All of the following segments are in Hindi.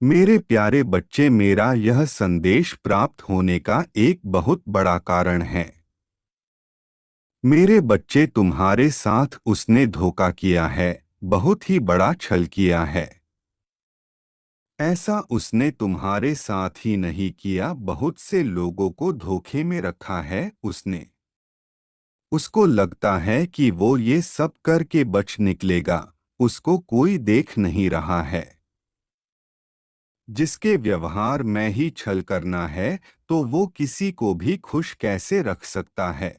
मेरे प्यारे बच्चे, मेरा यह संदेश प्राप्त होने का एक बहुत बड़ा कारण है। मेरे बच्चे, तुम्हारे साथ उसने धोखा किया है, बहुत ही बड़ा छल किया है। ऐसा उसने तुम्हारे साथ ही नहीं किया, बहुत से लोगों को धोखे में रखा है उसने। उसको लगता है कि वो ये सब करके बच निकलेगा, उसको कोई देख नहीं रहा है। जिसके व्यवहार में ही छल करना है, तो वो किसी को भी खुश कैसे रख सकता है।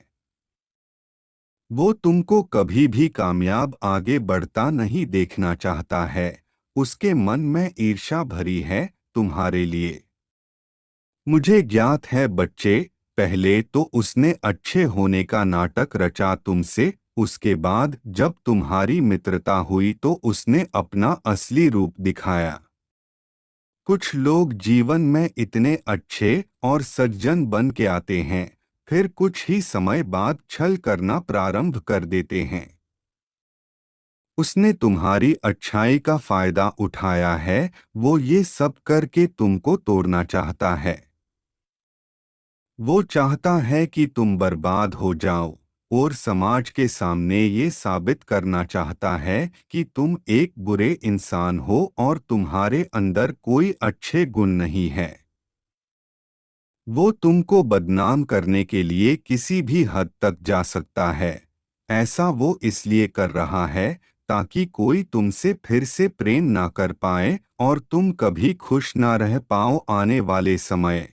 वो तुमको कभी भी कामयाब आगे बढ़ता नहीं देखना चाहता है। उसके मन में ईर्ष्या भरी है तुम्हारे लिए। मुझे ज्ञात है बच्चे, पहले तो उसने अच्छे होने का नाटक रचा तुमसे, उसके बाद जब तुम्हारी मित्रता हुई तो उसने अपना असली रूप दिखाया। कुछ लोग जीवन में इतने अच्छे और सज्जन बन के आते हैं, फिर कुछ ही समय बाद छल करना प्रारंभ कर देते हैं। उसने तुम्हारी अच्छाई का फायदा उठाया है, वो ये सब करके तुमको तोड़ना चाहता है। वो चाहता है कि तुम बर्बाद हो जाओ और समाज के सामने ये साबित करना चाहता है कि तुम एक बुरे इंसान हो और तुम्हारे अंदर कोई अच्छे गुण नहीं है। वो तुमको बदनाम करने के लिए किसी भी हद तक जा सकता है। ऐसा वो इसलिए कर रहा है ताकि कोई तुमसे फिर से प्रेम ना कर पाए और तुम कभी खुश ना रह पाओ आने वाले समय।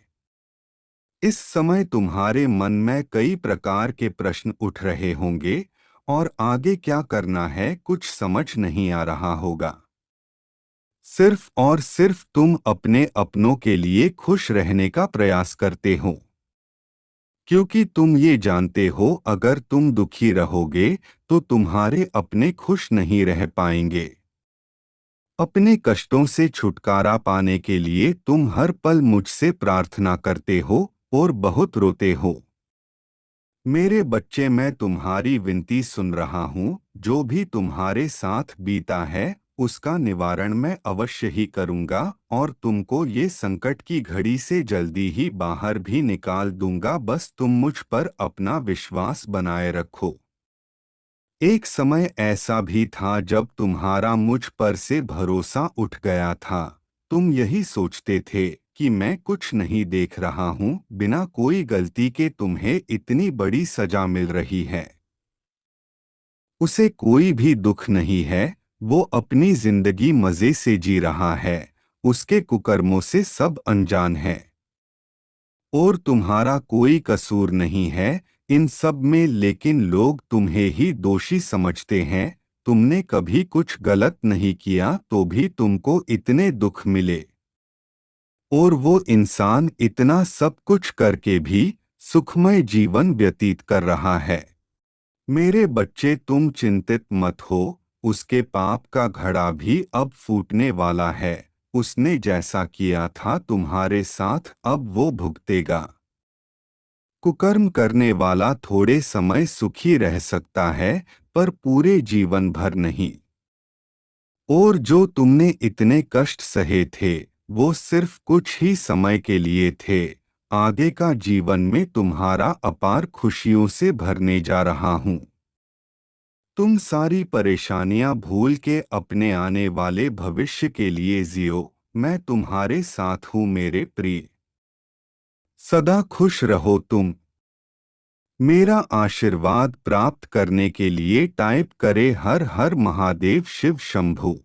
इस समय तुम्हारे मन में कई प्रकार के प्रश्न उठ रहे होंगे और आगे क्या करना है कुछ समझ नहीं आ रहा होगा। सिर्फ और सिर्फ तुम अपने अपनों के लिए खुश रहने का प्रयास करते हो, क्योंकि तुम ये जानते हो अगर तुम दुखी रहोगे तो तुम्हारे अपने खुश नहीं रह पाएंगे। अपने कष्टों से छुटकारा पाने के लिए तुम हर पल मुझसे प्रार्थना करते हो और बहुत रोते हो। मेरे बच्चे, मैं तुम्हारी विनती सुन रहा हूँ। जो भी तुम्हारे साथ बीता है उसका निवारण मैं अवश्य ही करूँगा और तुमको ये संकट की घड़ी से जल्दी ही बाहर भी निकाल दूंगा। बस तुम मुझ पर अपना विश्वास बनाए रखो। एक समय ऐसा भी था जब तुम्हारा मुझ पर से भरोसा उठ गया था। तुम यही सोचते थे कि मैं कुछ नहीं देख रहा हूँ, बिना कोई गलती के तुम्हें इतनी बड़ी सजा मिल रही है। उसे कोई भी दुख नहीं है, वो अपनी जिंदगी मजे से जी रहा है, उसके कुकर्मों से सब अनजान है। और तुम्हारा कोई कसूर नहीं है इन सब में, लेकिन लोग तुम्हें ही दोषी समझते हैं। तुमने कभी कुछ गलत नहीं किया तो भी तुमको इतने दुख मिले, और वो इंसान इतना सब कुछ करके भी सुखमय जीवन व्यतीत कर रहा है। मेरे बच्चे, तुम चिंतित मत हो, उसके पाप का घड़ा भी अब फूटने वाला है। उसने जैसा किया था तुम्हारे साथ अब वो भुगतेगा। कुकर्म करने वाला थोड़े समय सुखी रह सकता है, पर पूरे जीवन भर नहीं। और जो तुमने इतने कष्ट सहे थे वो सिर्फ कुछ ही समय के लिए थे। आगे का जीवन में तुम्हारा अपार खुशियों से भरने जा रहा हूँ। तुम सारी परेशानियां भूल के अपने आने वाले भविष्य के लिए जियो। मैं तुम्हारे साथ हूँ मेरे प्रिय। सदा खुश रहो तुम। मेरा आशीर्वाद प्राप्त करने के लिए टाइप करे हर हर महादेव शिव शंभु।